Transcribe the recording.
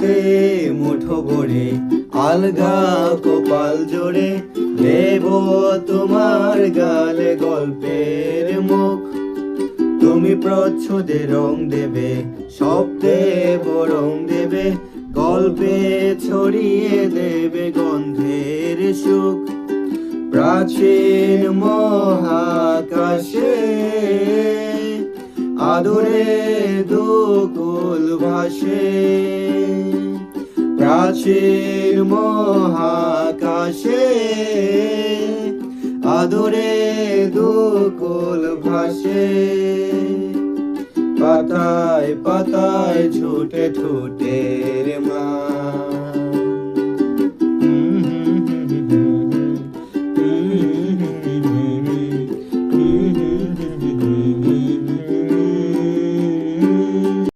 হাতে মুঠো ভরে আলগা কপাল জোড়ে দেব তোমার গালে গল্পের মুখ। তুমি প্রচ্ছদে রং দেবে, শব্দে রং দেবে, গল্পে ছড়িয়ে দেবে গন্ধের সুখ। প্রাচীন মহাকাশে আদরে দুকুল ভাসে, প্রাচীন মহাকাশে আদরে দুকুল ভাসে। পাতায় পাতায় ঝুটে ঠোঁটের মা